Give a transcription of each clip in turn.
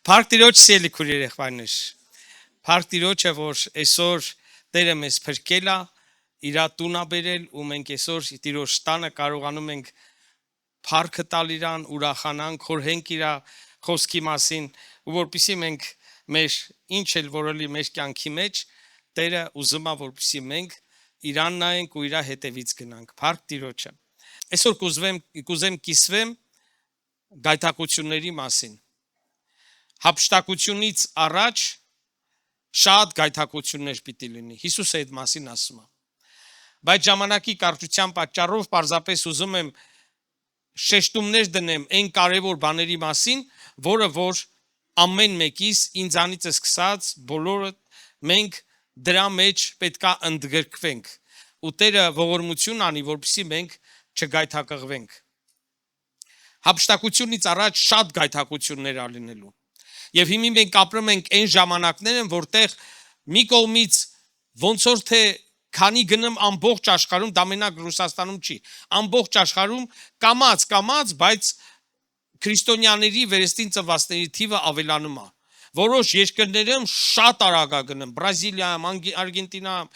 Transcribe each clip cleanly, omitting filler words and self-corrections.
Փառք Տիրոջ սիրելի քույր երեխաներ։ Փառք Տիրոջը, որ այսօր Տերը մեզ փրկել է, իր տունը բերել ու մենք այսօր Տիրոջ տանը կարողանում ենք փառքը տալ իրան, ուրախանանք, խորհենք իր խոսքի մասին, ու որպեսզի մենք մեր ինչ էլ որոնի մեր կյանքի մեջ Տերը ուզում է որպեսզի մենք իրան նայենք ու իր հետևից գնանք։ Փառք Տիրոջը։ Այսօր կուզեմ կիսվեմ գայթակղությունների մասին։ Հափշտակությունից առաջ շատ գայթակղություններ պիտի լինի։ Հիսուսը այդ մասին ասում է։ Բայց ժամանակի կարճության պատճառով պարզապես ուզում եմ շեշտումներ դնեմ այն կարևոր բաների մասին, որը որ ամեն մեկից ինձանից սկսած բոլորը մենք դրա մեջ պետքա ընդգրկվենք։ Ու Տերը ողորմություն անի, որպեսզի մենք չգայթակղվենք։ Հափշտակությունից առաջ շատ գայթակղություններ ա լինելու։ Եվ հիմա մենք ապրում ենք այն ժամանակներն, որտեղ մի կողմից ոնց որ թե քանի գնամ ամբողջ աշխարհում, դա մենակ Ռուսաստանում չի, ամբողջ աշխարհում կամած, բայց քրիստոնյաների վերստին ծնվածների թիվը ավելանում է։ Որոշ երկրներում շատ արագ է գնում, Բրազիլիայում, Արգենտինայում,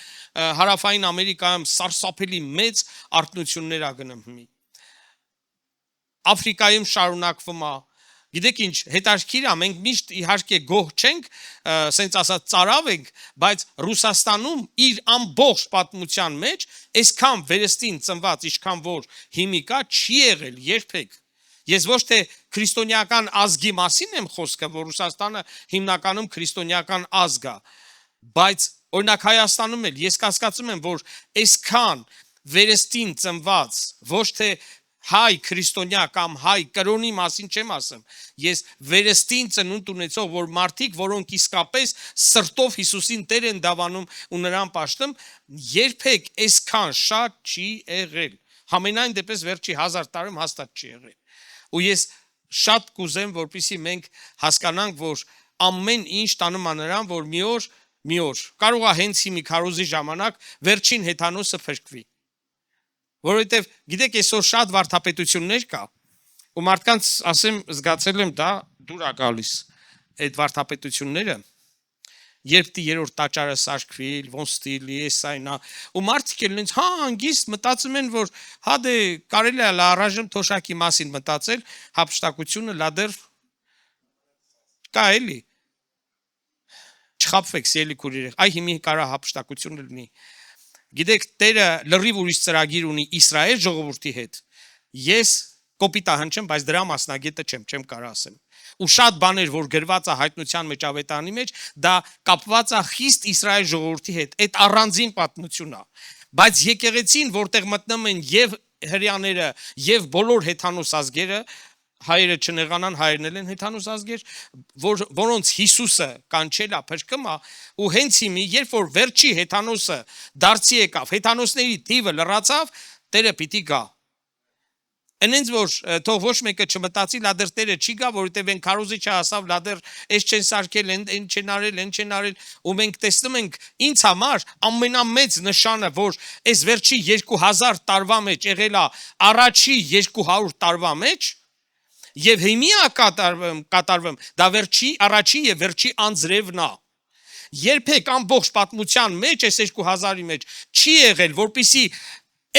Հարավային Ամերիկայում սարսափելի մեծ արթնություններ է գնում հիմա։ Աֆրիկայում շարունակվում է։ Գիտեք ինչ, հետաքրքիր է, մենք միշտ իհարկե գոհ չենք, ասենց ասած ծարավ ենք, բայց Ռուսաստանում իր ամբողջ պատմության մեջ այսքան վերստին ծնված, ինչքան որ հիմիկա չի եղել երբեք։ Ես ոչ թե քրիստոնեական ազգի մասին եմ խոսքը, որ Ռուսաստանը հիմնականում քրիստոնեական ազգ է, բայց օրինակ Հայաստանում էլ ես կասկածում եմ, որ այսքան վերստին ծնված, ոչ թե հայ քրիստոնյա կամ հայ կրոնի մասին չեմ ասում, ես վերստին ծնունդ ունեցող, որ մարդիկ, որոնք իսկապես սրտով Հիսուսին Տեր են դավանում ու նրան պաշտում, երբեք այսքան շատ չի եղել։ Համենայն դեպս վերջի 1000 տարում հաստատ չի եղել։ Ու ես շատ կուզեմ, որպեսզի մենք հասկանանք, որ ամեն ինչ տանում է նրան, որ մի օր կարող է հենց հիմի քարոզի ժամանակ վերջին հեթանոսը փրկվի։ Որովհետև գիտեք, այսօր շատ վարդապետություններ կա, ու մարդկանց ասեմ, զգացել եմ դա դուր է գալիս այդ վարդապետությունները, երբ դի երրորդ տաճարը սարքվի, ոնց ստիլի, էսայնա, ու մարդիկ էլ ինձ հանգիստ մտածում են, որ հա դե կարելի է առայժմ թոշակի մասին մտածել, հափշտակությունը լա դեռ կա էլի։ Չխաբվեք, սիրելի քույրեր, այ հիմի կարա հափշտակություն լինի։ Գիտեք, Տերը լրիվ ուրիշ ծրագիր ունի Իսրայել ժողովրդի հետ։ Ես կոպիտ հնչեմ, բայց դրա մասնագետը չեմ կարող ասեմ։ Ու շատ բաներ, որ գրված է հայտնության մեջ ավետարանի մեջ, դա կապված է խիստ Իսրայել ժողովրդի հետ։ Այդ առանձին պատմություն է։ Բայց եկեղեցին, որտեղ մտնում են եւ հрьяաները, եւ բոլոր հեթանոս ազգերը, հայերը չնեղանան, հայերն են հեթանոս ազգեր, որոնց Հիսուսը կանչել է, փրկում է, ու հենց հիմի, երբ որ վերջի հեթանոսը դարձի եկավ, հեթանոսների թիվը լրացավ, Տերը պիտի գա։ Այնց որ թող ոչ մեկը չմտածի, լա դեռ Տերը չի գա, որովհետև են քարոզի չհասավ, լա դեռ այս չեն սարքել, այն չեն արել, ու մենք տեսնում ենք ինձ համար ամենամեծ նշանը, որ այս վերջի 2000 տարվա մեջ եղել է առաջի 200 տարվա մեջ, եւ հիմա կատարվում, դա առաջի եւ վերջի անձրևն է։ Երբեք ամբողջ պատմության մեջ, այս 2000-ի մեջ չի եղել, որպեսի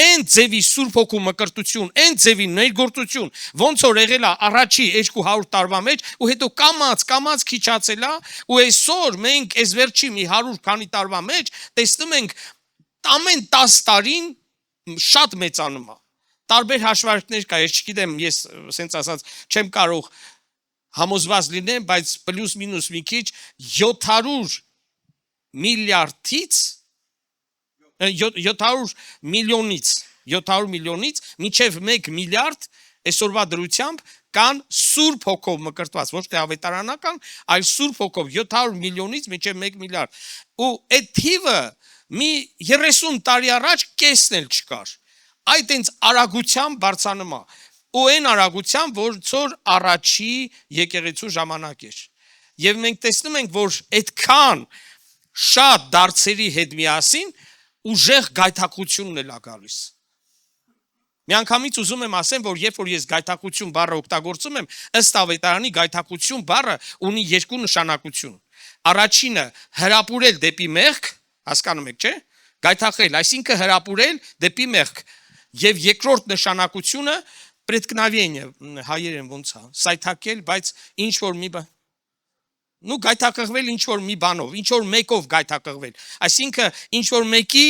այն ձևի Սուրբ Հոգու մկրտություն, այն ձևի ներգործություն, ոնց որ եղել է առաջի 200 տարվա մեջ, ու հետո կամած քիչացել է, ու այսօր մենք այս վերջի մի 100 քանի տարվա մեջ տեսնում ենք ամեն 10 տարին շատ մեծանում է։ Տարբեր հաշվարկներ կա, ես չգիտեմ, ես ասենց ասած չեմ կարող համոզված լինեմ, բայց պլյուս մինուս մի քիչ 700 միլիոնից մինչև 1 միլիարդ այսօրվա դրությամբ կան Սուրբ Հոգով մկրտված, ոչ թե ավետարանական, այլ Սուրբ Հոգով 700 միլիոնից մինչև 1 միլիարդ։ Ու այդ թիվը մի 30 տարի առաջ կեսն էլ չկար։ Այդ այնց արագությամբ բարձանում է, ու այն արագությամբ, որ առաջի եկեղեցու ժամանակ էր։ Եվ մենք տեսնում ենք, որ այդքան շատ դարձերի հետ միասին ուժեղ գայթակղությունն էլ է գալիս։ Միանգամից ուզում եմ ասեմ, որ երբ որ ես գայթակղություն բառը օգտագործում եմ, ըստ ավետարանի գայթակղություն բառը ունի երկու նշանակություն։ Առաջինը հրապուրել դեպի մեղք, հասկանում եք, չէ՞։ Գայթակղել, այսինքն հրապուրել դեպի մեղք։ Եվ երկրորդ նշանակությունը преткновение, հայերեն ոնց է, սայթակել, բայց ինչ որ մի բան նու գայթակղվել ինչ որ մի բանով, ինչ որ մեկով գայթակղվել։ Այսինքն ինչ որ մեկի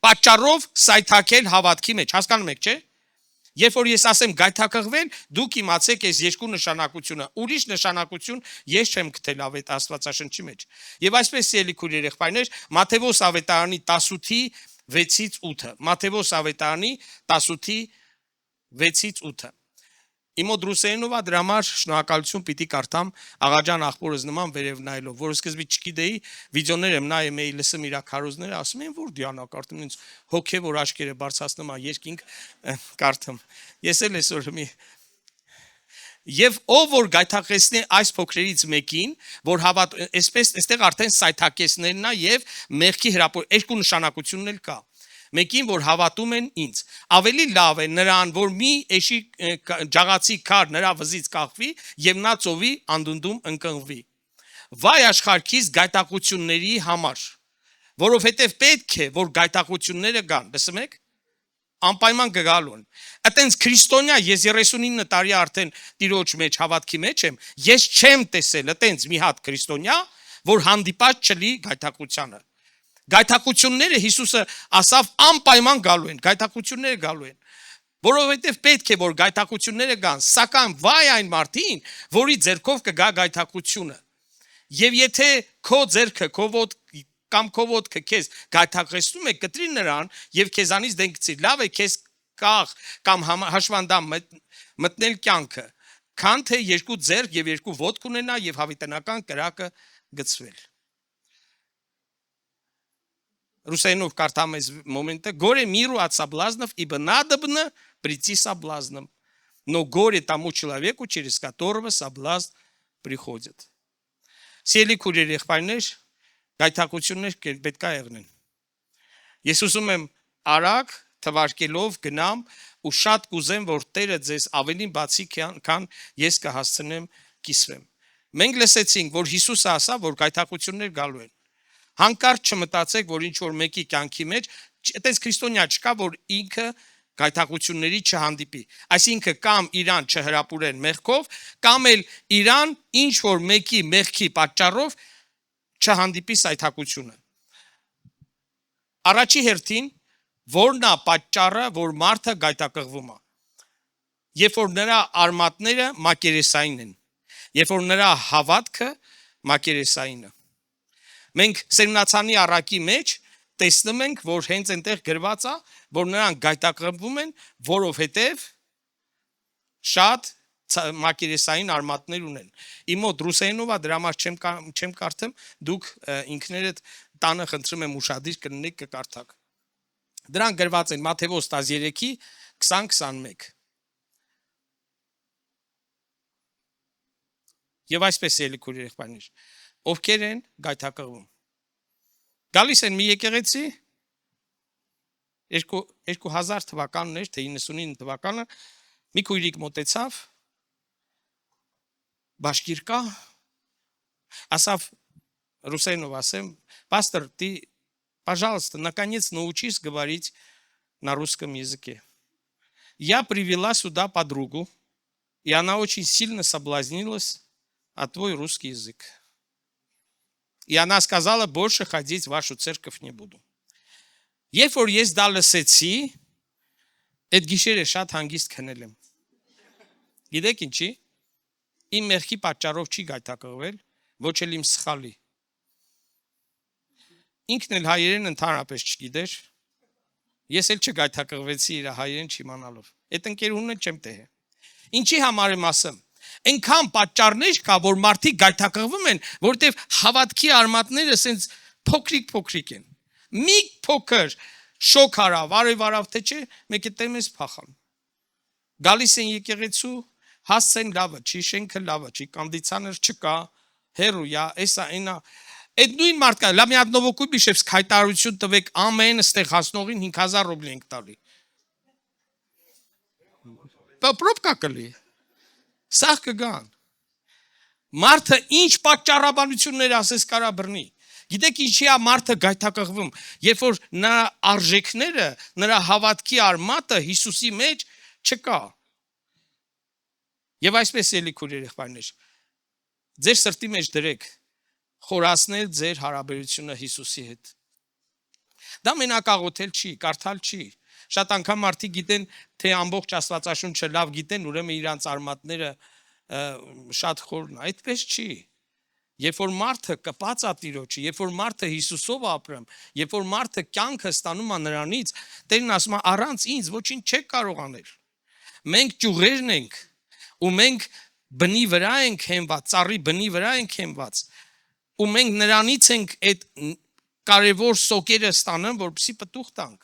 պատճառով սայթակել հավատքի մեջ, հասկանում եք, չէ՞։ Երբ որ ես ասեմ գայթակղվել, դուք իմացեք այս երկու նշանակությունը։ Ուրիշ նշանակություն ես չեմ գտել Աստվածաշնչի մեջ։ Եվ այսպես ելի քույր երեխայներ, Մատթեոս ավետարանի 18-ի 6-ից 8-ը, Մատթեոս ավետարանի 18-ի 6-ից 8-ը։ Իմոդ ռուսերենովա դրա համար շնորհակալություն պիտի կարդամ աղաջան աղբորս նման վերև նայելով, որ սկզբի չգիտեի, վիդեոներ եմ նայում էի, լսում իրա քարոզները, ասում են որ դիանա կարդում, ինձ հոգևոր աչքերը բարձրացնում ա երկինք կարդում։ Ես էլ այսօր մի Եվ ով որ գայթակղեցնի այս փոքրերից մեկին, որ հավատ, այսպես այստեղ արդեն սայթակեսներն է եւ մեղքի հրապուր, երկու նշանակությունն էլ կա։ Մեկին որ հավատում են ինձ, ավելի լավ է նրան, որ մի էշի ջաղացի քար նրա վզից կախվի եւ նա ծովի անդունդում ընկնվի։ Վայ աշխարհքից գայթակղությունների համար, որովհետեւ պետք է որ գայթակղությունները գան, լսում եք։ Անպայման գալուն։ Այտենց քրիստոնյա ես 39 տարի արդեն տիրոջ մեջ հավատքի մեջ եմ, ես չեմ տեսել այտենց մի հատ քրիստոնյա, որ հանդիպած չլի գայթակղությանը։ Գայթակղությունները Հիսուսը ասավ անպայման գալու են, գայթակղությունները գալու են։ Որովհետև պետք է որ գայթակղությունները գան, սակայն վայ այն մարդին, որի ձեռքով կգա գայթակղությունը։ Եվ եթե քո ձեռքը, քո ոտքը կամ քո ոտքը քեզ գայթակղեցնում է, կտրի նրան եւ քեզանից դեն գցի։ Լավ է քեզ կաղ կամ հաշվանդամ մտնել կյանքը, քան թե երկու ձեռք եւ երկու ոտք ունենա եւ հավիտենական կրակը գցվել։ Русайнов картам из момента. Горе миру от соблазнов, ибо надобно прийти соблазном. Но горе тому человеку, через которого соблазн приходит. Սիրելի քույրեր եղբայրներ, գայթակղություններ պետք է եղնեն։ Ես ուզում եմ արագ թվարկելով գնամ ու շատ կուզեմ, որ Տերը ձեզ ավելին բացի քան ես կհասցնեմ կիսվեմ։ Մենք լսեցինք, որ Հիսուսը ասա, որ գայթակղություններ գալու են։ Հանկարծ չմտածեք, որ ինչ որ մեկի կյանքի մեջ, այտենց քրիստոնյա չկա, որ ինքը գայթակղությունների չհանդիպի։ Այսինքն կամ իրան չհրապուրեն մեղքով, կամ էլ իրան ինչ որ մեկի մեղքի պատճառով չհանդիպի սայթակությունը։ Առաջի հերթին որն է պատճառը, որ մարդը գայթակղվում է։ Երբ որ նրա արմատները մակերեսային են, երբ որ նրա հավատքը մակերեսային է։ Մենք Սերմնացանի առակի մեջ տեսնում ենք, որ հենց այնտեղ գրված է, որ նրանք գայթակղվում են, որովհետև շատ մակերեսային արմատներ ունեն։ Իմ մոտ ռուսերենովա դրա համար չեմ կարդում, դուք ինքներդ տանը խնդրում եմ ուշադիր կլինեք կկարդաք։ Դրանք գրված են Մատթեոս 13-ի 20-21։ Եվ այսպես ելի քույր եղբայրներ, ովքեր են գայթակղվում։ Գալիս են մի եկեղեցի 2000 թվականն էր, թե 99 թվականը, մի քույրիկ մոտեցավ, բաշկիրկա, ասավ, ռուսերենով ասեմ, пастор, ты, пожалуйста, наконец научись говорить на русском языке. Я привела сюда подругу, и она очень сильно соблазнилась от твой русский язык. И она сказала, больше ходить в вашу церковь не буду. Երբ որ ես դա լսեցի, այդ գիշերը շատ հանգիստ քնել եմ։ Գիտեք ինչի։ Իմ մեղքի պատճառով չի գայթակղվել, ոչ էլ իմ սխալի։ Ինքն էլ հայերեն ընդհանրապես չգիտեր։ Ես էլ չգայթակղվեցի իր հայերեն չիմանալով։ Այդ ընկերուհուն չեմ տեղը։ Ինչի համար եմ ասում։ Այնքան պատճառներ կա, որ մարդիկ գայթակղվում են, որտեվ հավատքի արմատները ասենց փոքրիկ են։ Մի փոքր շոկ հարավ, արև թե չէ, մեկը տեմես փախան։ Գալիս են եկեղեցու, հասցեն լավը, չի շենքը լավը, չի կոնդիցիոներ չկա, հերույա, էսա այնա։ Այդ նույն մարդկա, լավ մի հատ նովոկուբիշևս հայտարարություն տվեք ամեն ստեղ հասնողին 5000 ռուբլի ենք տալի։ պրոբկա կլի։ Սաղ կգան։ Մարդը ինչ պատճառաբանություններ ասես կարա բռնի։ Գիտեք ինչի է մարդը գայթակղվում, երբ որ նրա արժեքները, նրա հավատքի արմատը Հիսուսի մեջ չկա։ Եվ այսպես էլի քույր երեխաներ, ձեր սրտի մեջ դրեք խորացնել ձեր հարաբերությունը Հիսուսի հետ։ Դա մենակ աղոթել չի, կարդալ չի։ Շատ անգամ մարդիկ գիտեն, թե ամբողջ Աստվածաշունչը լավ գիտեն, ուրեմն իրանց արմատները շատ խորն, այդպես չի։ Երբ որ մարդը կպած է Տիրոջը, երբ որ մարդը Հիսուսով ապրում, երբ որ մարդը կյանքը ստանում է նրանից, Տերն ասում է առանց ինձ ոչինչ չեք կարող անել։ Մենք ճյուղերն ենք, ու մենք բնի վրա ենք հենված, ծառի բնի վրա ենք հենված, ու մենք նրանից ենք այդ կարևոր սոկերը ստանում, որպեսզի պտուղ տանք։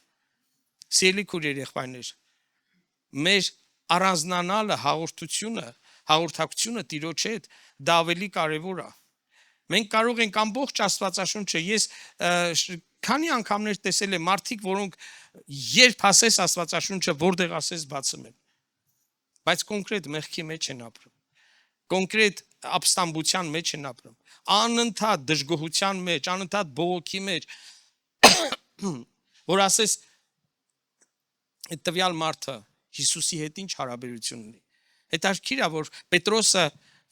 Սիրելի քույր երեխաներ, մեր առանձնանալը հաղորդակցությունը Տիրոջ հետ դա ավելի կարևոր է։ Մենք կարող ենք ամբողջ Աստվածաշունչը, ես քանի անգամներ տեսել եմ մարդիկ, որոնք երբ ասես Աստվածաշունչը որտեղ ասես բացում են, բայց կոնկրետ մեղքի մեջ են ապրում, կոնկրետ ապստամբության մեջ են ապրում, անընդհատ դժգոհության մեջ, անընդհատ բողոքի մեջ, որ ասես այդ տվյալ մարդը Հիսուսի հետ ինչ հարաբերություն ունի։ Հետաքրքիր է, որ Պետրոսը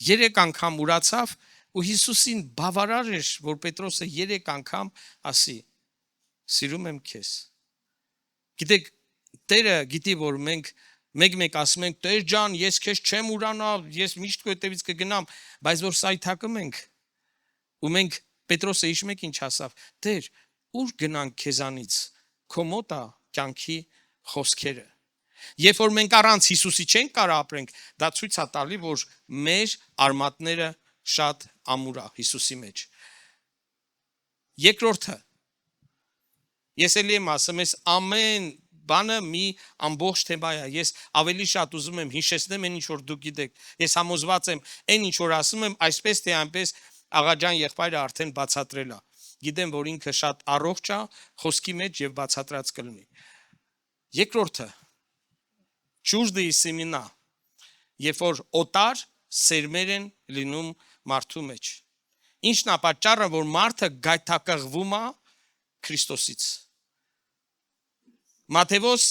3 անգամ ուրացավ ու Հիսուսին բավարար էր, որ Պետրոսը 3 անգամ ասի. «Սիրում եմ քեզ»։ Գիտեք, Տերը գիտի, որ մենք մեկ ասում ենք. «Տեր ջան, ես քեզ չեմ ուրանա, ես միշտ քո հետևից կգնամ», բայց որ սայթակում ենք ու մենք Պետրոսը իշում եք ինչ ասավ. «Տեր, ուր գնանք քեզանից, քո մոտ է կյանքի խոսքերը»։ Երբ որ մենք առանց Հիսուսի չենք կարող ապրենք, դա ցույց է տալի, որ մեր արմատները շատ ամուր է Հիսուսի մեջ։ Երկրորդը, ես էլի եմ ասում, ես ամեն բանը մի ամբողջ թեմա է։ Ես ավելի շատ ուզում եմ հիշեցնեմ այն ինչ որ դուք գիտեք։ Ես համոզված եմ, այն ինչ որ ասում եմ, այսպես թե այնպես աղաջան եղբայրը արդեն բացատրել է։ Գիտեմ, որ ինքը շատ առողջ է խոսքի մեջ եւ բացատրած կլինի։ Երկրորդը, ճուժդի սիմինա, երբ որ օտար սերմեր են լինում մարդու մեջ։ Ինչն է պատճառը, որ մարդը գայթակղվում է Քրիստոսից։ Մատթեոս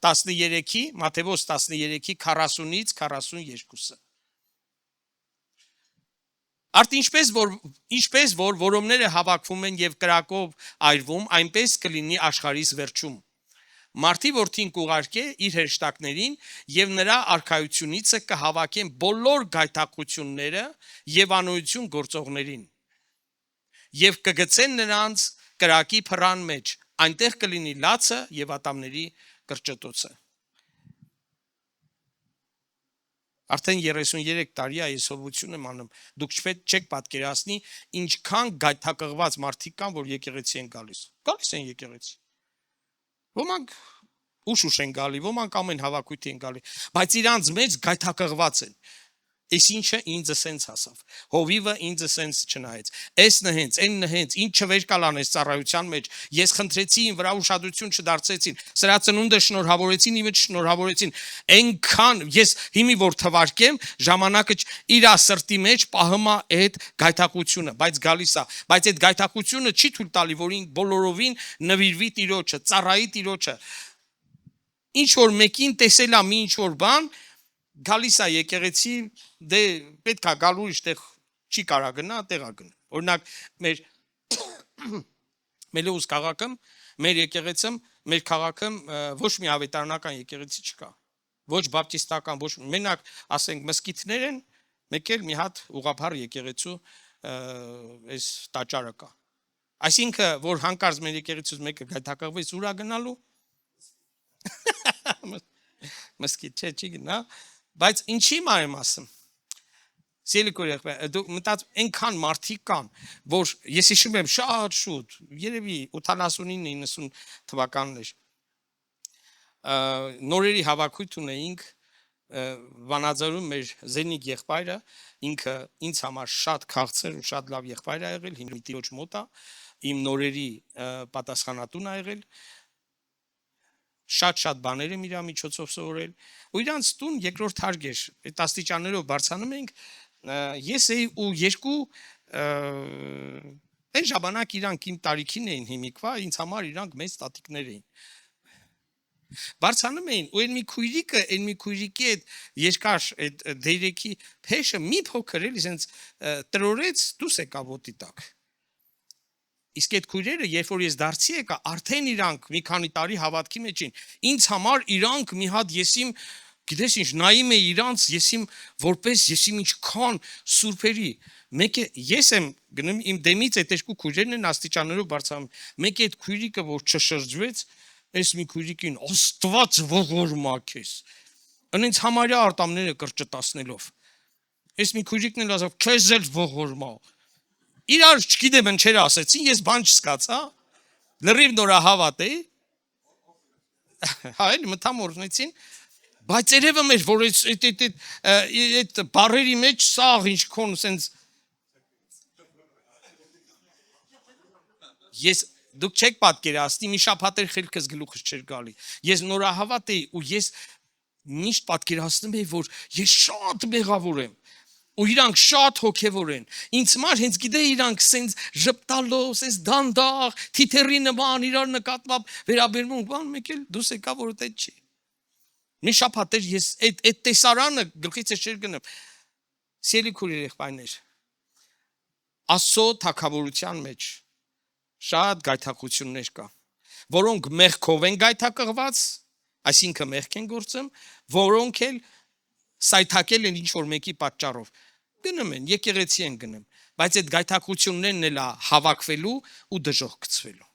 13-ի 40-ից 42-ը։ Արդ ինչպես որ որոմները հավաքվում են եւ կրակով այրվում, այնպես կլինի աշխարհիս վերջում։ Մարդի որդին կուղարկե իր հրեշտակներին եւ նրա արքայությունիցը կհավաքեն բոլոր գայթակղությունները եւ անօյություն գործողներին եւ կգցեն նրանց կրակի փռան մեջ, այնտեղ կլինի լացը եւ ատամների կրճտոցը։ Արդեն 33 տարի է ես հովություն եմ անում, դուք չեք պատկերացնի ինչքան գայթակղված մարդիկ կան, որ եկեղեցի են գալիս են եկեղեցի։ Ոմանք ուշ են գալի, ոմանք ամեն հավաքույթի են գալի, բայց իրանց մեջ գայթակղված են։ Այս ինչը ինձ սենց հասավ։ Հովիվը ինձ սենց չնայեց։ Էս նհենց, այն նհենց, ինչ չվեր կալանես ծառայության մեջ։ Ես խնդրեցի ին վրա ուշադրություն չդարձեցին։ Սրա ծնունդը շնորհավորեցին, իմը չշնորհավորեցին։ Այնքան ես հիմի որ թվարկեմ, ժամանակը իր սրտի մեջ պահում է այդ գայթակղությունը, բայց գալիս է։ Բայց այդ գայթակղությունը չի թույլ տալի, որ ինք բոլորովին նվիրվի Տիրոջը, ծառայի Տիրոջը։ Ինչ որ մեկին տեսել է մի ինչ որ բան, գալիս է եկեղեցի, դե պետք է գալու իշտեղ չի կարա գնա, տեղա գնա։ Օրինակ մեր Մելոուս քաղաքում, մեր եկեղեցում, մեր քաղաքում ոչ մի ավետարանական եկեղեցի չկա։ Ոչ բապտիստական, ոչ մենակ ասենք մսկիթներ են, մեկ էլ մի հատ ուղղափառ եկեղեցու այս տաճարը կա։ Այսինքն, որ հանկարծ մեր եկեղեցուց մեկը գայթակղվեց ուրա գնալու։ Մսկիթ չի գնա, բայց ինչի եմ ասում։ Սիրելի քույր, դուք մտած այնքան մարդիկ կան, որ ես հիշում եմ շատ շուտ, երևի 89-90 թվականներ, նորերի հավաքույթ ունեինք Վանաձորում մեր Զենիկ եղբայրը, ինքը ինձ համար շատ քաղցր ու շատ լավ եղբայր է եղել, հիմա Տիրոջ մոտ է, իմ նորերի պատասխանատուն է եղել։ շատ բաներ եմ իր միջոցով սովորել, ու իրանց տուն երկրորդ հարգ էր, այդ աստիճաններով բարձանում ենք, ես էի ու երկու այն ժամանակ իրանք իմ տարիքին էին հիմիկվա, ինձ համար իրանք մեծ տատիկներ էին։ Բարձանում էին, ու այն մի քույրիկի այդ երկար այդ դերեկի փեշը մի փոքր էլի սենց տրորեց դուս եկավ ոտի տակ։ Իսկ այդ քույրերը, երբ որ ես դարձի եկա, արդեն իրանք մի քանի տարի հավատքի մեջ էին։ Ինձ համար իրանք մի հատ եսիմ, գիտես ինչ, նայում էի իրանց, եսիմ որպես եսիմ ինչքան սուրբերի։ Մեկը ես եմ գնում իմ դեմից այդ երկու քույրերն են աստիճաններով բարձրանում։ Մեկը այդ քույրիկը, որ չշրջվեց, այս մի քույրիկին Աստված ողորմա քեզ։ Անենց համարյա արտամները կրճտացնելով։ Այս մի քույրիկն էլ ասավ, քեզ էլ ողորմա։ Իրար չգիտեմ ինչեր ասեցին, ես բան չսկացա, լրիվ նորահավատ էի, հա էլի մտամորձնեցին, բայց երևը մեր, որ այդ բարերի մեջ սաղ ինչքոն սենց, ես, դուք չեք պատկերացնի, մի շաբաթ էր խելքս գլուխս չէր գալի, ես նորահավատ էի ու ես միշտ պատկերացնում էի, որ ես շատ մեղավոր եմ, ու իրանք շատ հոգևոր են, ինձ համար հենց գիտեի իրանք սենց ժպտալով, սենց դանդաղ, թիթերի նման, իրար նկատմամբ վերաբերմունք, բան մեկ էլ դուս եկա, որ դա չի։ Մի շաբաթ էր ես այդ տեսարանը գլխից չէր գնում։ Սիրելի քույրեր եղբայրներ, Աստծո թագավորության մեջ շատ գայթակղություններ կա, որոնք մեղքով են գայթակղված, այսինքն մեղք են գործում, որոնք էլ սայթակել են ինչ-որ մեկի պատճառով, գնում են, եկեղեցի են գնում, բայց այդ գայթակղություններն էլ հավաքվելու ու դժոխք գցվելու,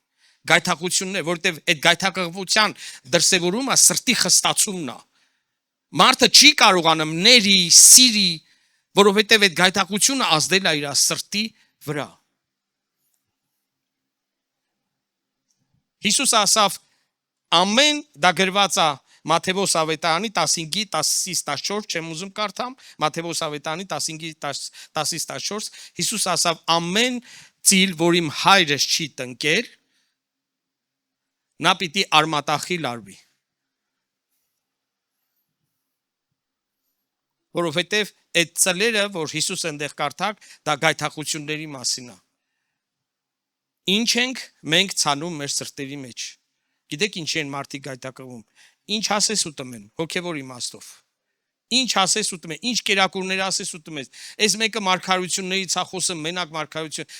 գայթակղություններ, որտեվ այդ գայթակղության դրսևորումը սրտի խստացումն է, մարդը չի կարողանում ների, սիրի, որովհետև այդ գայթակղությունը ազդել է իր սրտի վրա, Հիսուս ասավ, ամեն դա գրված է Մատթեոս ավետարանի 15:10-14 չեմ ուզում կարդամ, Մատթեոս ավետարանի 15:10-14 Հիսուս ասավ, ամեն ծիլ, որ իմ հայրս չի տնկել, նա պիտի արմատախիլ արվի։ Որովհետև այդ ծլերը, որ Հիսուս ընդեղ կարդակ, դա գայթակղությունների մասին է։ Ինչ ենք մենք ցանում մեր սրտերի մեջ։ Գիտեք ինչ են մարդիկ գայթակղվում։ Ինչ ասես ուտում են, հոգևոր իմաստով։ Ինչ ասես ուտում են, ինչ կերակուրներ ասես ուտում ես։ Այս մեկը մարգարություններից է խոսում, մենակ մարգարություն։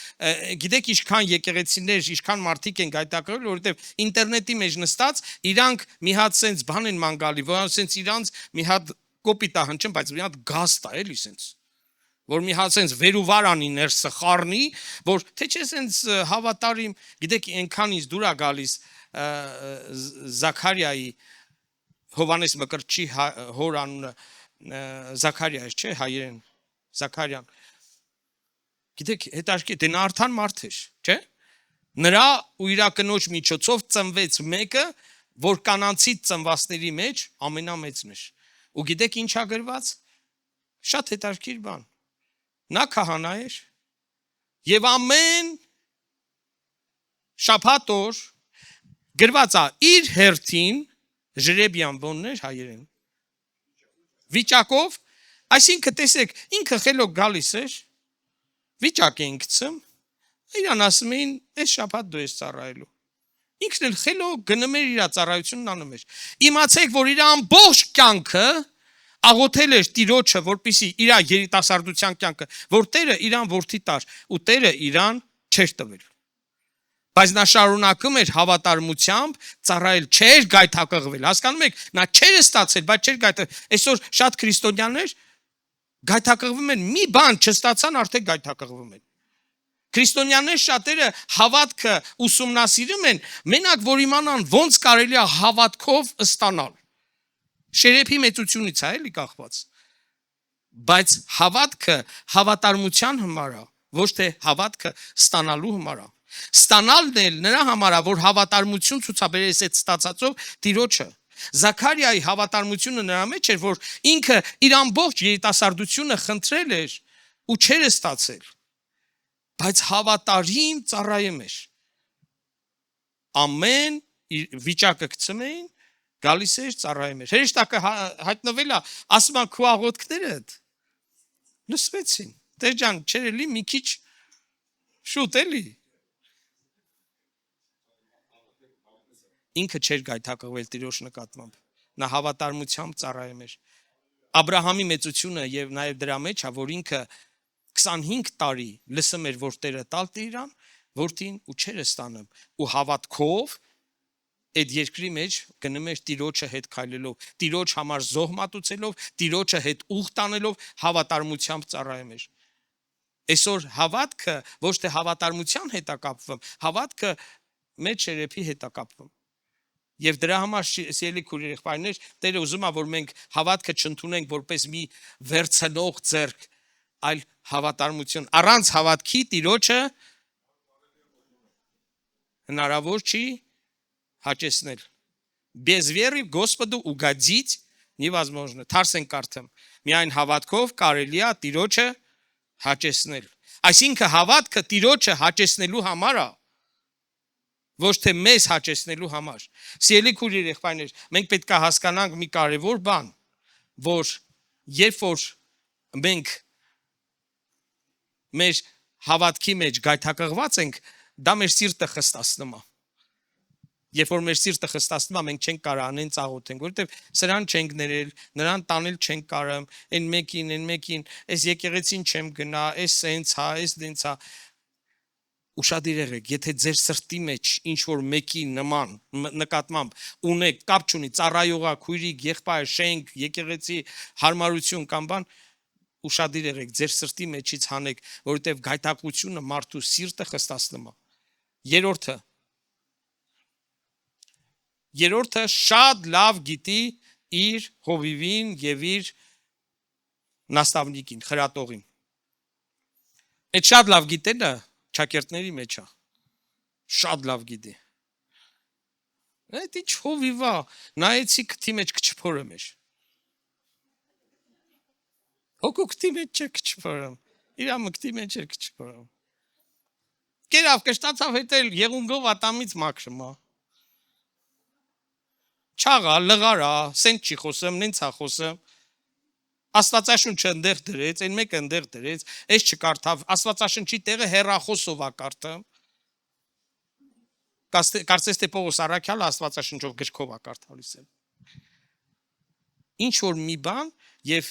Գիտեք ինչքան եկեղեցիներ, ինչքան մարդիկ են գայթակղվել, որովհետև ինտերնետի մեջ նստած իրանք մի հատ sense բան են ման գալի, որ sense իրանց մի հատ կոպիտ է հնչում, բայց մի հատ գաստ է, էլի sense։ Որ մի հատ sense վերուվարանի ներսը խառնի, որ թե չէ sense հավատարիմ, գիտեք այնքան ինձ դուր է գալիս Զաքարիայի Հովանես Մկրտչի հոր անունը Զաքարիա է, չէ, հայերեն Զաքարյան։ Գիտեք, հետարքի դե արդան մարդ էր, չէ։ Նրա ու իր կնոջ միջոցով ծնվեց մեկը, որ կանանցից ծնվածների մեջ ամենամեծն էր։ Ու գիտեք ինչ ա գրված։ Շատ հետարքիր բան։ Նա քահանա էր եւ ամեն շաբաթ օր գրված է իր հերթին ժրեբյան ոններ հայերեն վիճակով, այսինքն տեսեք, ինքը խելոք գալիս էր, վիճակ են գցում, իրան ասում էին, այս շաբաթ դու ես ծառայելու։ Ինքն էլ խելոք գնում էր իր ծառայությունն անում էր։ Իմացեք, որ իր ամբողջ կյանքը աղոթել էր Տիրոջը, որպեսզի իր երիտասարդության կյանքը, որ Տերը իրան որդի տար, ու Տերը իրան չէր տվել։ Բայց նա շարունակում էր հավատարմությամբ ծառայել, չէր գայթակղվել, հասկանում եք, նա չէր ստացել, բայց չէր գայթակղվել։ Այսօր շատ քրիստոնյաներ գայթակղվում են, մի բան չստացան, արդեն գայթակղվում են։ Քրիստոնյաներ շատերը հավատքը ուսումնասիրում են, մենակ որ իմանան ոնց կարելի է հավատքով ստանալ։ Շերեփի մեծությունից է էլի կախված։ Բայց հավատքը հավատարմության համար է, ոչ թե հավատքը ստանալու համար է։ Ստանալն էլ նրա համար է, որ հավատարմություն ցուցաբերես այդ ստացածով Տիրոջը։ Զաքարիայի հավատարմությունը նրա մեջ էր, որ ինքը իր ամբողջ երիտասարդությունը խնդրել էր ու չէր ստացել, բայց հավատարիմ ծառայում էր։ Ամեն վիճակը գցում էին Գալիս էր ծառայում էր։ Հրեշտակը հայտնվել է, ասում են քո աղոթքներդ լսվեցին։ Տեր ջան, չէր էլի մի քիչ շուտ էլի։ Ինքը չէր գայթակղվել Տիրոջ նկատմամբ։ Նա հավատարմությամբ ծառայում էր։ Աբրահամի մեծությունը եւ նաեւ դրա մեջ է, որ ինքը 25 տարի լսում էր, որ Տերը տալ իրան, որդին ու չեր ստանում, ու հավատքով այդ երկրի մեջ գնում էր Տիրոջը հետ քայլելով, Տիրոջ համար զոհ մատուցելով, Տիրոջը հետ ուխ տանելով, հավատարմությամբ ծառայում էր։ Այսօր հավատքը ոչ թե հավատարմության հետ է կապվում, հավատքը մեր շերեփի հետ է կապվում։ Եվ դրա համար սիրելի քույրեր եղբայրներ, Տերը ուզում է, որ մենք հավատքը չընդունենք որպես մի վերցնող ձեռք, այլ հավատարմություն։ Առանց հավատքի Տիրոջը հնարավոր չի հաճեսնել։ Без веры Господу угодить невозможно. Թարսեն կարդամ։ Միայն հավատքով կարելի է Տիրոջը հաճեսնել։ Այսինքն հավատքը Տիրոջը հաճեսնելու համար է, ոչ թե մեզ հաճեսնելու համար։ Սիրելի քույրեր եղբայրներ, մենք պետք է հասկանանք մի կարևոր բան, որ երբ որ մենք մեր հավատքի մեջ գայթակղված ենք, դա մեր սիրտը խստացնում է։ Երբ որ մեր սիրտը խստացնում է, մենք չենք կարող անեն ծաղոթենք, որովհետև սրան չենք ներել, նրան տանել չենք կարող, այն մեկին, այս եկեղեցին չեմ գնա, այս սենց հա, այս դենց հա։ Ուշադիր եղեք, եթե ձեր սրտի մեջ ինչ որ մեկի նման նկատմամբ ունեք, կապ չունի, ծառայողա, քույրիկ, եղբայր, շենք, եկեղեցի, հարմարություն կամ բան, ուշադիր եղեք, ձեր սրտի մեջից հանեք, որովհետև գայթակղությունը մարդու սիրտը խստացնում է։ Երրորդը շատ լավ գիտի իր հովիվին եւ իր նաստավնիկին, խրատողին։ Այդ շատ լավ գիտելը ճակերտների մեջ է։ Շատ լավ գիտի։ Այդ ինչ հովիվա, նայեցի քթի մեջ կչփորում էր։ Հոգու քթի մեջ չէ կչփորում։ Իրա մկտի մեջ էր կչփորում։ Կերավ կշտացավ հետել եղունգով ատամից մաքրումա։ Չաղա, լղարա, սենց չի խոսում, նենց հա խոսում։ Աստվածաշունչը ընդեղ դրեց, այն մեկը ընդեղ դրեց, այս չկարդավ, Աստվածաշունչի տեղը հեռախոսով է կարդում։ Կարծես թե Պողոս առաքյալը Աստվածաշունչով գրքով է կարդալիս է։ Ինչ որ մի բան եւ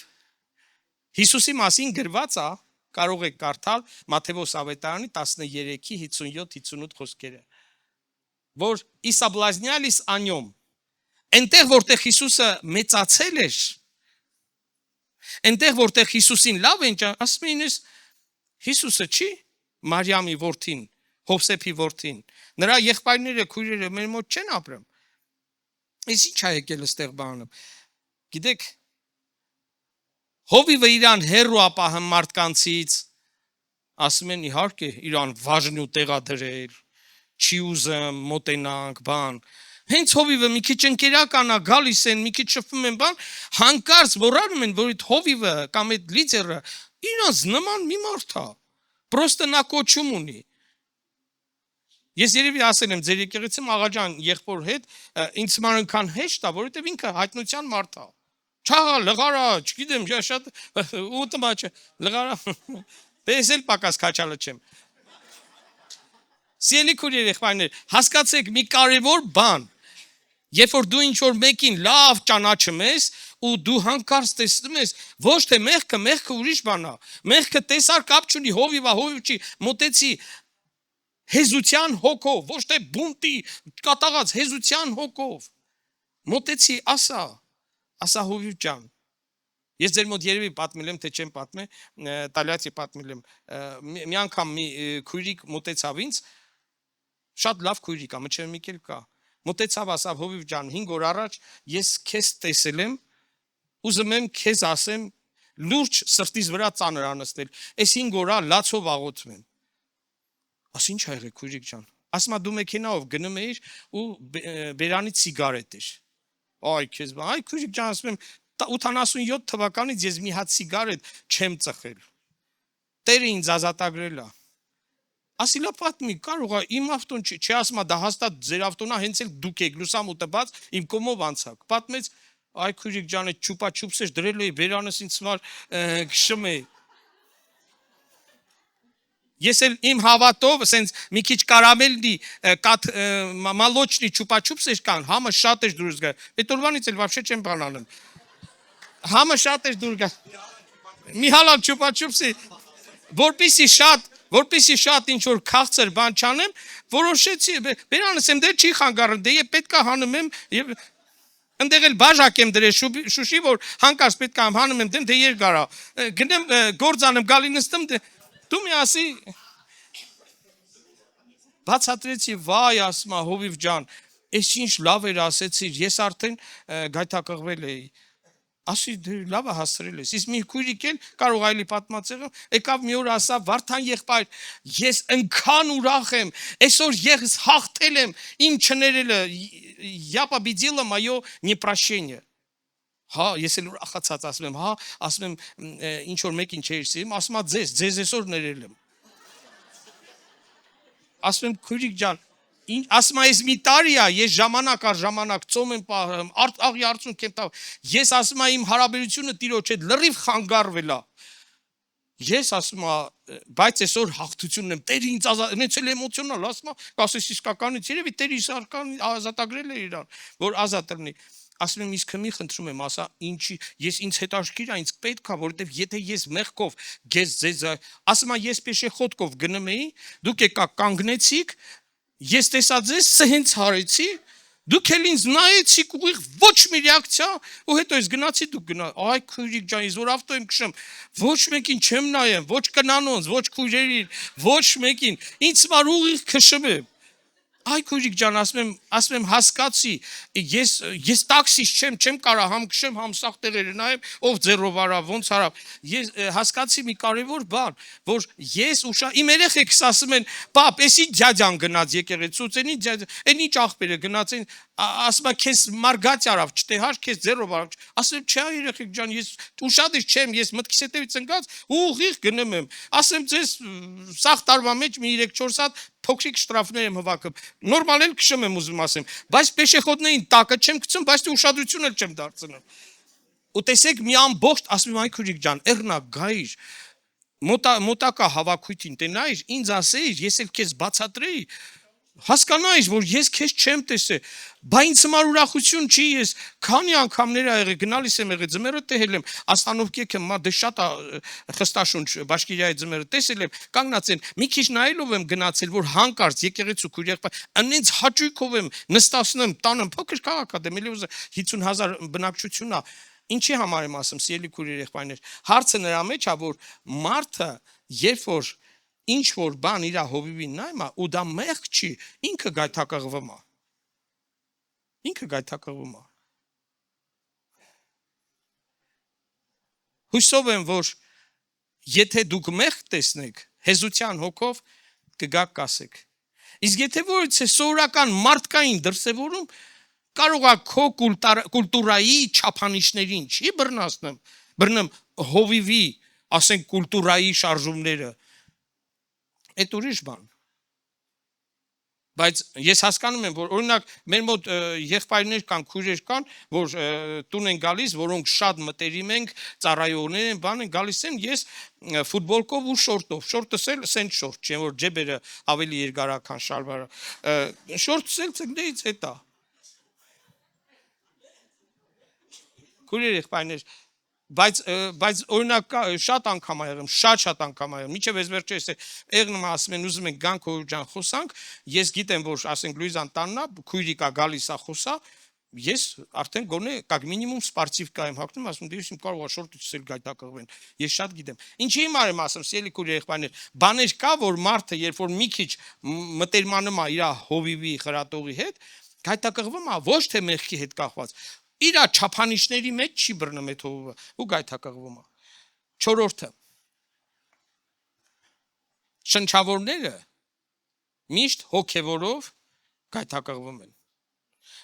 Հիսուսի մասին գրված է, կարող եք կարդալ Մատթեոս ավետարանի 13-ի 57-58 խոսքերը, որ «И соблазнялись о нем». Այնտեղ որտեղ Հիսուսը մեծացել էր, այնտեղ որտեղ Հիսուսին լավ են, ասում են Հիսուսը չի Մարիամի որդին, Հովսեփի որդին, նրա եղբայրները, քույրերը մեր մոտ չեն ապրում։ Այս ինչ է եկել այստեղ բանում։ Գիտեք, հովիվը իրան հերու ապահում մարդկանցից, ասում են իհարկե իրան վաժնու տեղա դրել, չի ուզում մոտենանք, բան։ Հենց հովիվը մի քիչ ընկերական է, գալիս են, մի քիչ շփվում են, բան, հանկարծ մոռանում են, որ այդ հովիվը կամ այդ լիդերը իրանց նման մի մարդ է։ Պրոստը նա կոչում ունի։ Ես երևի ասել եմ ձեր եկեղեցում աղաջան եղբոր հետ, ինձ մանքան հեշտ է, որովհետև ինքը հայտնության մարդ է։ Չաղա, լղարա, չգիտեմ, շատ ուտմա չէ, լղարա։ Ես էլ պակաս քաչալը չեմ։ Սիրելի քույրեր եղբայրներ, հասկացեք մի կարևոր բան։ Երբ որ դու ինչ որ մեկին լավ ճանաչում ես ու դու հանկարծ տեսնում ես, ոչ թե մեղքը ուրիշ բան է։ Մեղքը տեսար կապ չունի, հովիվա, հովիվ չի, մոտեցի հեզության հոգով, ոչ թե բունտի կատաղած հեզության հոգով։ Մոտեցի, ասա հովիվ ջան։ Ես ձեր մոտ երևի պատմել եմ, թե չեմ պատմել, տալիացի պատմել եմ։ Մի անգամ մի քույրիկ մոտեցավ ինձ, շատ լավ քույրիկ է, մչև միկել կա։ Մոտեցավ ասավ հովիվ ջան, 5 օր առաջ ես քեզ տեսել եմ, ուզում եմ քեզ ասեմ, լուրջ սրտիս վրա ծանր անստել։ Այս 5 օրա լացով աղոթում եմ։ Աս ինչ ա եղել քույրիկ ջան։ Ասում ա դու մեքենայով գնում էիր ու բերանից սիգարետ էր։ Այ քեզ, այ քույրիկ ջան, ասում եմ 87 թվականից ես մի հատ սիգարետ չեմ ծխել։ Տերը ինձ ազատագրել է։ Ասիլա պատմի, կարող է իմ ավտոն չի ասма դա հաստատ ձեր ավտոնա հենց էլ դուք եք լուսամուտը բաց իմ կոմով անցակ։ Պատմեց այ քույրիկ ջան այդ չուպա չուպսես դրել էի վերանս ինձ համար քշում էի։ Ես էլ իմ հավատով ասենց մի քիչ կարամելնի կաթ մալոչնի չուպա չուպսես կան, համը շատ է դուրս գա։ Այդ օրվանից էլ вообще չեմ բանանում։ Համը շատ է դուրս գա։ Մի հալալ չուպա չուպսի որպեսի շատ ինչ որ քաղցր բան չանեմ, որոշեցի բերանս եմ դեր չի խանգարում, դե ես պետքա հանում եմ եւ ընդեղ էլ բաժակ եմ դրել շուշի որ հանկարծ պետքա հանում եմ դե երկարա գնեմ գործանեմ գալի նստեմ դու մի ասի բացատրեցի վայ ասма հովիվ ջան ես ինչ լավ էր ասեցիր ես արդեն գայթակղվել էի ասի լավ է հասցրել ես, իսկ մի քույրիկ էլ կարող այլի պատմածեղը, եկավ մի օր ասա Վարդան եղբայր, ես ընքան ուրախ եմ, այսօր ես հաղթել եմ, իմ չներելը, я победила мое непрощение։ Հա, ես էլ ուրախացած ասում եմ, հա, ասում եմ, ինչ որ մեկին չէի սիրում, ասում եմ ձեզ այսօր ներել եմ։ Ասում եմ քույրիկ ջան ասում ես մի տարի է, ես ժամանակ առ ժամանակ ծոմ եմ պահում, աղի արցունք եմ տав, ես ասում եմ իմ հարաբերությունը տիրոջ հետ լրիվ խանգարվել է։ Ես ասում եմ, բայց այսօր հաղթությունն եմ, Տերը ինձ նենց էլ էմոցիոնալ, ասում եմ, կասես իսկականից, երևի Տերը իսկական ազատագրել է իրան, որ ազատ լինի։ Ասում եմ, իսկ մի խնդրում եմ, ասա, ինչի, ես ինձ հետաքրքիր է, ինձ պետք է, որովհետև եթե ես մեղքով ձեզ ասում եմ, ես պեշեխոդկով գնում էի, դուք եկաք կանգնեցիք Ես տեսա ձեզ սհենց հարեցի, դուք էլ ինձ նայեցիք ուղիղ ոչ մի ռեակցիա, ու հետո ես գնացի դուք գնա, այ քույրիկ ջան, ես որ ավտո եմ քշում, ոչ մեկին չեմ նայեմ, ոչ կնանոնց, ոչ քույրերին, ոչ մեկին, ինձ համար ուղիղ քշում եմ։ Այ քույրիկ ջան, ասում եմ հասկացի, ես տաքսիստ չեմ կարա համ քշեմ, համ սաղ տեղերը նայեմ, ով ձեռով արա, ոնց արավ։ Ես հասկացի մի կարևոր բան, որ ես իմ երեխեքս ասում են, պապ, էսի ջաջան գնաց եկեղեցուց, էնի աղբերը գնաց, ասում եմ քեզ մարգաց արավ, չտեհար քեզ ձեռով արավ։ Ասում եմ, չէ երեխեք ջան, ես ուշադիր չեմ, ես մտքիս հետևից ընկած ուղիղ գնում եմ։ Ասեմ ձեզ սաղ տարվա մեջ մի 3-4 հատ փոքրիկ շտրաֆներ եմ հվակում։ Նորմալ էլ քշում եմ ուզում ասեմ, բայց պեշեխոդներին տակը չեմ գցում, բայց ուշադրություն էլ չեմ դարձնում։ Ու տեսեք մի ամբողջ ասում եմ այ քույրիկ ջան, եղնա գայր մոտակա հավաքույթին տենայր, ինձ ասեիր, ես էլ քեզ բացատրեի, հասկանայիր, որ ես քեզ չեմ տեսել, բա ինձ համար ուրախություն չի, ես քանի անգամներ ա եղել, գնալիս եմ եղել, ձմեռը տեհել եմ, Աստանովկեքը դե շատ խստաշունչ Բաշկիրիայի ձմեռը տեսել եմ, կանգնած եմ, մի քիչ նայելով եմ գնացել, որ հանկարծ եկեղեցու քույր եղբայր, անենց հաճույքով եմ նստացնում, տանը փոքր քաղաք ա, դե 50,000 բնակչություն ա, ինչի համար եմ ասում, սիրելի քույրեր եղբայրներ, հարցը նրա մեջ ա, որ մարդը, երբ որ ինչ որ բան իր հովիվին նայում է, ու դա մեղք չի, ինքը գայթակղվում է։ Ինքը գայթակղվում է։ Հույսով եմ, որ եթե դուք մեղք տեսնեք, հեզության հոգով կգաք կասեք։ Իսկ եթե որից է սովորական մարդկային դրսևորում, կարող է քո կուլտուրայի չափանիշներին չի բռնում հովիվի, ասենք կուլտուրայի շարժումները, այդ ուրիշ բան։ Բայց ես հասկանում եմ, որ օրինակ մեր մոտ եղբայրներ կան, քույրեր կան, որ տուն են գալիս, որոնք շատ մտերիմ ենք, ծառայողներ են, բան են գալիս են, ես ֆուտբոլկով ու շորտով, շորտս էլ սենց շորտ, չէ որ ջեբերը ավելի երկարական շալվարը, շորտս էլ ցգնեից հետա։ Քույրեր եղբայրներ Բայց օրինակ շատ անգամ ա եղել, շատ անգամ ա եղել, միջև ես վերջերս եղնում ասում են ուզում ենք գանք հոր ջան խոսանք, ես գիտեմ որ ասենք Լուիզան տաննա, քույրիկ ա գալիս ա խոսա, ես արդեն գոնե կակ մինիմում սպարտիվկա եմ հագնում, ասում դե իմ կարող ա շորտից էլ գայթակղվեն, ես շատ գիտեմ։ Ինչի համար եմ ասում, սիրելի քույրեր եղբայրներ, բաներ կա որ մարդը երբ որ մի քիչ մտերմանում ա իր հովիվի խրատողի հետ, գայթակղվում ա ոչ թե մեղքի հետ կախված Իրա չափանիշների մեջ չի բռնում այդ հովիվը ու գայթակղվում է։ Չորրորդը շնչավորները միշտ հոգևորով գայթակղվում են։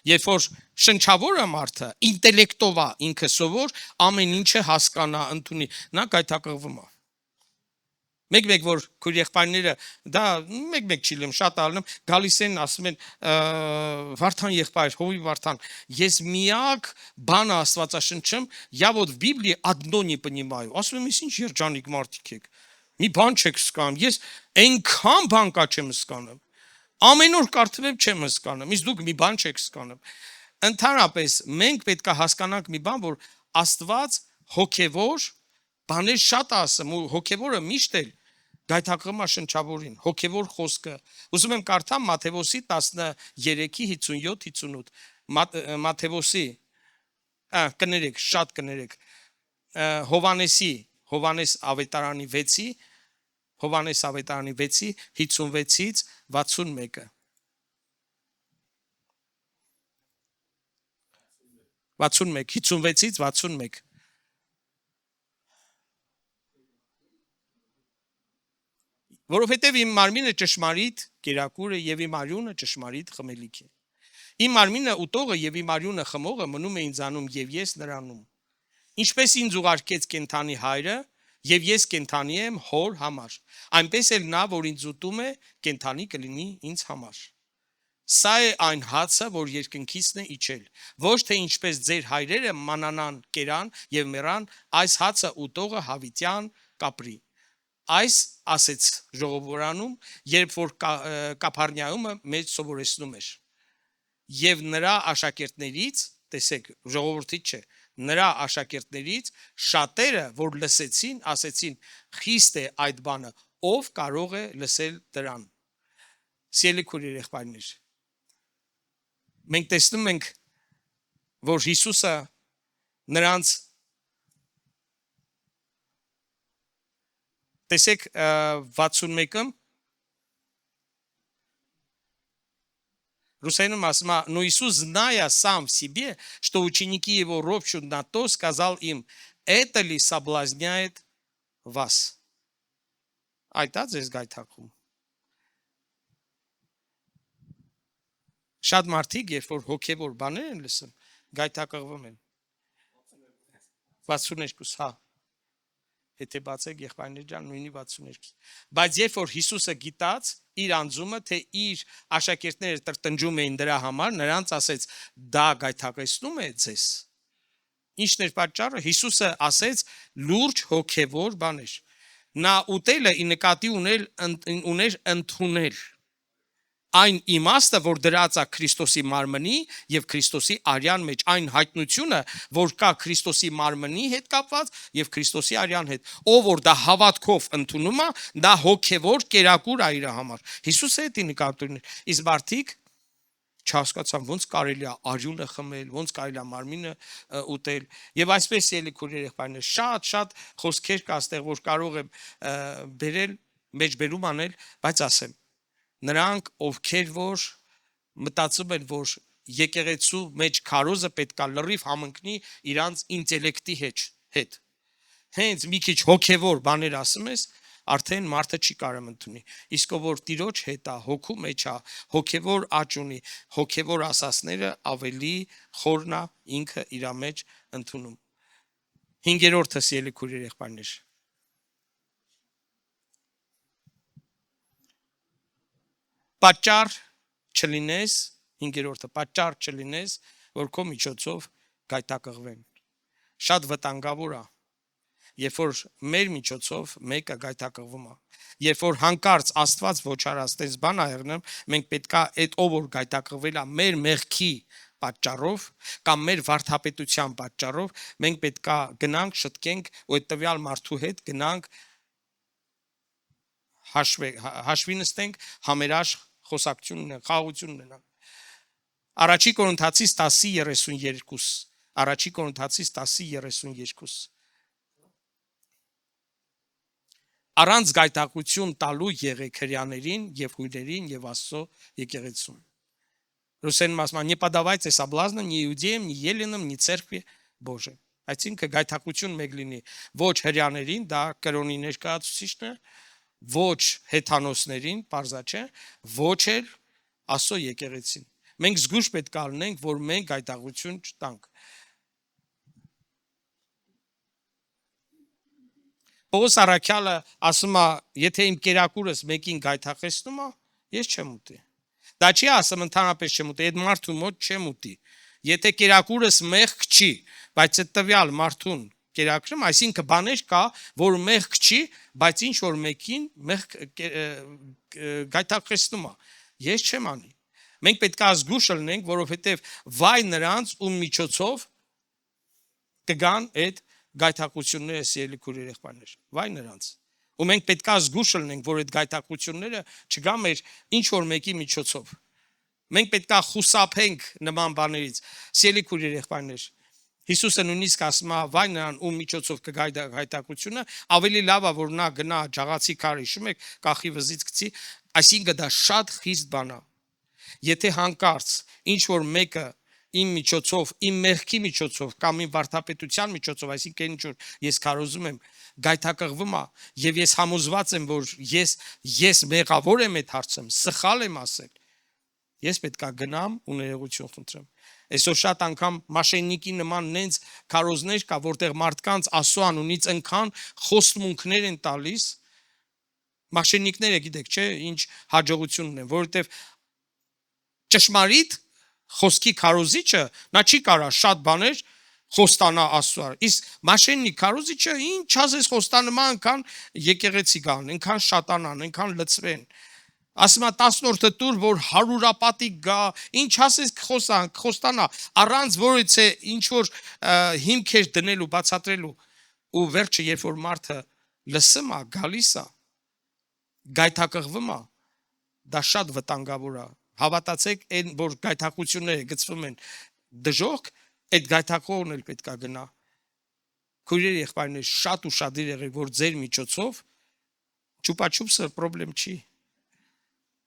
Երբ որ շնչավորը մարդը ինտելեկտով է ինքը սովոր ամեն ինչը հասկանա ընդունի նա գայթակղվում է։ Մեկ-մեկ որ քույր եղբայրները դա մեկ-մեկ չիլեմ շատ ալնում գալիս են ասում են Վարդան եղբայր հովի Վարդան ես միակ բանը Աստվածաշնչում я вот в Библии одно не понимаю ասում եմ ինչ երջանիկ մարդիկ եք մի բան չեք հասկանում ես այնքան բան կա չեմ հասկանում ամեն օր կարդում եմ չեմ հասկանում իսկ դուք մի բան չեք հասկանում ընդհանրապես մենք պետք է հասկանանք մի բան որ Աստված հոգևոր բաներ շատ ասում ու հոգևորը միշտ էլ գայթակղում է շնչավորին հոգևոր խոսքը ուզում եմ կարդամ Մատթեոսի 13:57-58 Մատթեոսի կներեք շատ կներեք Հովանես ավետարանի 6-ի Հովանես ավետարանի 6-ի 56-ից 61-ը 61 56-ից 61 Որովհետև իմ մարմինը ճշմարիտ կերակուր է եւ իմ արյունը ճշմարիտ խմելիք է։ Իմ մարմինը ուտողը եւ իմ արյունը խմողը մնում է ինձանում եւ ես նրանում։ Ինչպես ինձ ուղարկեց կենթանի հայրը եւ ես կենթանի եմ հոր համար, այնպես էլ նա, որ ինձ ուտում է, կենթանի կլինի ինձ համար։ Սա է այն հացը, որ երկնքիցն է իջել։ Ոչ թե ինչպես ձեր հայրերը մանանան, կերան եւ մեռան, այս հացը ուտողը հավիտյան կապրի։ Այս ասեց ժողովուրդանում, երբ որ Կափառնայումը մեծ սովորեցնում էր։ Եվ նրա աշակերտներից, տեսեք, ժողովրդի չէ, նրա աշակերտներից շատերը, որ լսեցին, ասեցին. «Խիստ է այդ բանը, ով կարող է լսել դրան»։ Սիրելի քույրեր, եղբայրներ, մենք տեսնում ենք, որ Հիսուսը նրանց Տեսեք 61-ը Русайном ասում է, но Иисус, зная сам в себе, что ученики его ропщут на то, сказал им, это ли соблазняет вас? Այդ է ձեզ գայթակղում։ Շատ մարդիկ, երբ որ հոգևոր բաներ են լսում, գայթակղվում են։ 62, հա։ Եթե բացեք եղբայրներ ջան, նույնի 62։ Բայց երբ որ Հիսուսը գիտած իր անձումը, թե իր աշակերտները տրտնջում էին դրա համար, նրանց ասեց. դա գայթակղեցնում է ձեզ։ Ինչն էր պատճառը։ Հիսուսը ասեց լուրջ հոգևոր բաներ։ Նա ուտելը ի նկատի ուներ ընդունել այն իմաստը, որ դրած է Քրիստոսի մարմնի եւ Քրիստոսի արյան մեջ, այն հայտնությունը, որ կա Քրիստոսի մարմնի հետ կապված եւ Քրիստոսի արյան հետ, ով որ դա հավատքով ընդունում է, դա հոգևոր կերակուր է իր համար։ Հիսուսը դա նկատի ուներ։ Իսկ մարդիկ չհասկացան ոնց կարելի է արյունը խմել, ոնց կարելի է մարմինը ուտել եւ այսպես ելի քույրեր եղբայրներ շատ խոսքեր կա այստեղ որ կարող եմ բերել մեջբերում անել, բայց ասեմ նրանք ովքեր որ մտածում են որ եկեղեցու մեջ քարոզը պետքա լրիվ համընկնի իրանց ինտելեկտի հետ հենց մի քիչ հոգևոր բաներ ասում ես արդեն մարդը չի կարող ընդունի իսկ որ տիրոջ հետ է հոգու մեջ է հոգևոր աճ ունի հոգևոր ասասները ավելի խորն է ինքը իր մեջ ընդունում 5-րդը սիրելի քույրեր եղբայրներ պատճառ չլինես 5-րդը պատճառ չլինես որ քո միջոցով գայթակղվեն շատ վտանգավոր է Երբ որ մեր միջոցով մեկը գայթակղվում է երբ որ հանկարծ Աստված ոչարացնես բան աղերնեմ մենք պետքա այդ ով որ գայթակղվել է մեր մեղքի պատճառով կամ մեր վարդապետության պատճառով մենք պետքա գնանք շտկենք ու այդ տվյալ մարդու հետ գնանք հաշվի նստենք համերաշխ խոսակցություն խաղաղություն ունենանք Առաջի Կորինթացիս 10:32 Առաջի Կորինթացիս 10:32 Առանց գայթակղություն տալու եղեք հրյաներին եւ հույրերին եւ Աստծո եկեղեցուն Ռուսեն մասնա не подавайте соблазна ни иудеям, ни еленам, ни церкви Божией Այսինքն գայթակղություն մեկ լինի ոչ հրյաներին, դա կրոնի ներկայացուցիչն է, ոչ հեթանոսներին, parza չէ, ոչ էլ Աստծո եկեղեցին Մենք զգուշ պետք է լինենք, որ մենք գայթակղություն չտանք Պողոս առաքյալը ասում է, եթե իմ կերակուրս մեկին գայթակղեցնում է, ես չեմ ուտի։ Դա չի ասում ընդհանրապես չեմ ուտի, այդ մարդու մոտ չեմ ուտի։ Եթե կերակուրս մեղք չի, բայց այդ տվյալ մարդուն կերակրում, այսինքն բաներ կա, որ մեղք չի, բայց ինչ որ մեկին մեղք գայթակղեցնում է։ Ես չեմ անի։ Մենք պետք է ազգուշ լինենք, որովհետև վայ նրանց ում միջոցով կգան այդ գայթակղությունները սիրելի քույրեր եղբայրներ, վայ նրանց։ Ու մենք պետք է զգուշ լինենք, որ այդ գայթակղությունները չգան մեր ինչ որ մեկի միջոցով։ Մենք պետք է խուսափենք նման բաներից։ Սիրելի քույրեր եղբայրներ, Հիսուսը նույնիսկ ասում է, վայ նրան ում միջոցով կգա գայթակղությունը, ավելի լավ է որ նա գնա ջաղացի քար հիշում եք, կախի վզից գցի, այսինքն դա շատ խիստ բան է։ Եթե հանկարծ ինչ որ մեկը իմ միջոցով, իմ մեղքի միջոցով կամ իմ վարդապետության միջոցով, այսինքն ինչ որ ես կարոզում եմ, գայթակղվում է եւ ես համոզված եմ, որ ես մեղավոր եմ այդ հարցում, սխալ եմ ասել, ես պետք է գնամ ու ներողություն խնդրեմ։ Այսօր շատ անգամ մաշեննիկի նման նենց քարոզներ կա, որտեղ մարդկանց Աստծո անունից ընքան խոստմունքներ են տալիս։ Մաշեննիկները գիտեք, չէ, ինչ հաջողություն ունեն, որովհետև ճշմարիտ խոսքի քարոզիչը նա չի կարա շատ բաներ խոստանա Աստծո։ Իսկ մաշեննիկ քարոզիչը ինչ ասես խոստանումա այնքան եկեղեցի գան, այնքան շատանան, այնքան լծվեն։ Ասում է 10-րդը տուր, որ 100-ապատիկ գա, ինչ ասես խոստանա, առանց որից է ինչ որ հիմքեր դնելու, բացատրելու, ու վերջը երբ որ մարդը լսում է, գալիս է, գայթակղվում է, դա շատ վտանգավոր է։ Հավատացեք, այն որ գայթակղությունները գծվում են դժոխք, այդ գայթակղողն էլ պետք է գնա։ Քույրեր եղբայրներ, շատ ուշադիր եղեք, որ ձեր միջոցով չուպաչուպսը խնդրեմ չի։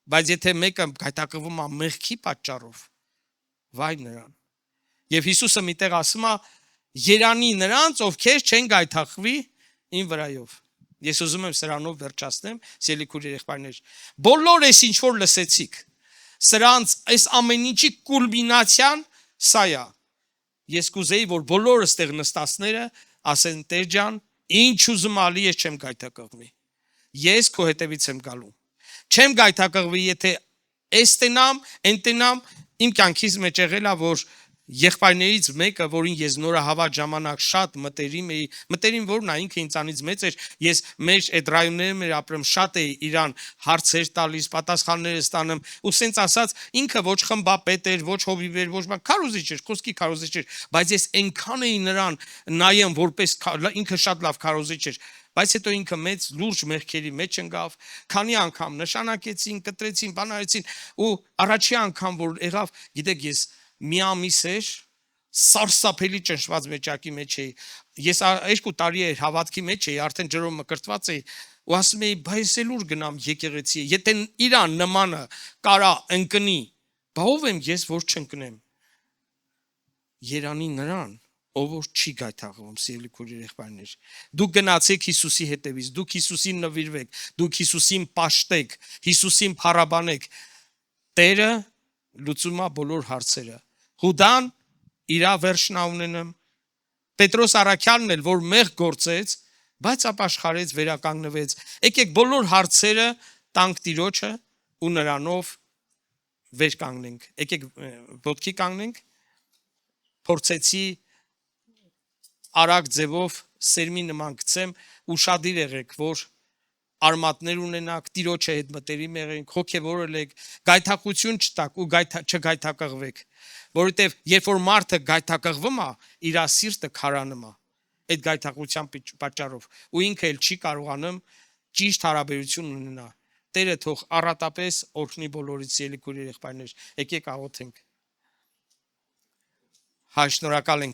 Բայց եթե մեկը գայթակղվում է մեղքի պատճառով, վայ նրան։ Եվ Հիսուսը միտեղ ասում է, երանի նրանց, ովքեր չեն գայթակղվի իմ վրայով։ Ես ուզում եմ սրանով վերջացնեմ, սիրելի քույրեր եղբայրներ։ Բոլոր այս ինչ որ լսեցիք, սրանց այս ամեն ինչի կուլմինացիան սա է։ Ես կուզեի, որ բոլոր այստեղ նստածները ասեն Տեր ջան, ինչ ուզում ալի ես չեմ գայթակղվի։ Ես քո հետևից եմ գալու։ Չեմ գայթակղվի, եթե այս տենամ, այն տենամ, իմ կյանքից մեջ եղել է, որ եղբայրներից մեկը, որին ես նորահավատ ժամանակ շատ մտերիմ էի, մտերիմ որն է, ինքը ինձանից մեծ էր, ես մեր այդ ռայոններում էր ապրում, շատ էի իրան հարցեր տալիս, պատասխաններ ստանում, ու սենց ասած, ինքը ոչ խմբապետ էր, ոչ հովիվ էր, ոչ բան, քարոզիչ էր, խոսքի քարոզիչ էր, բայց ես այնքան էի նրան նայեմ, որպես ինքը շատ լավ քարոզիչ էր, բայց հետո ինքը մեծ լուրջ մեղքերի մեջ ընկավ, քանի անգամ նշանակեցին, կտրեցին, բանարեցին, ու առաջի անգամ որ եղավ, գիտեք, ես մի ամիս էր, սարսափելի ճնշված մեջակի մեջ էի, ես 2 տարի էր հավատքի մեջ էի, արդեն ջրով մկրտված էի, ու ասում էի, բայց էլ ուր գնամ եկեղեցի, եթե իրան նմանը կարա ընկնի, բա ով եմ ես, որ չընկնեմ, երանի նրան, ով որ չի գայթակղվում, սիրելի քույրեր եղբայրներ, դուք գնացեք Հիսուսի հետևից, դուք Հիսուսին նվիրվեք, դուք Հիսուսին պաշտեք, Հիսուսին փառաբանեք, Տերը լուծում է բոլոր հարցերը։ Հուդան իրա վերջնա ունենամ, Պետրոս առաքյալն էլ, որ մեղ գործեց, բայց ապաշխարեց, վերականգնվեց։ Եկեք բոլոր հարցերը տանք Տիրոջը ու նրանով վեր կանգնենք։ Եկեք ոտքի կանգնենք, փորձեցի արագ ձևով սերմի նման գցեմ, ուշադիր եղեք, որ արմատներ ունենաք, Տիրոջը հետ մտերիմ եղեք, հոգևոր եղեք, գայթակղություն չտաք ու չգայթակղվեք, որովհետև երբ որ մարդը գայթակղվում է, իր սիրտը քարանում է այդ գայթակղության պատճառով ու ինքը էլ չի կարողանում ճիշտ հարաբերություն ունենա։ Տերը թող առատապես օրհնի բոլորից, սիրելի քույրեր եղբայրներ, եկեք աղոթենք։ Հայ, շնորհակալ ենք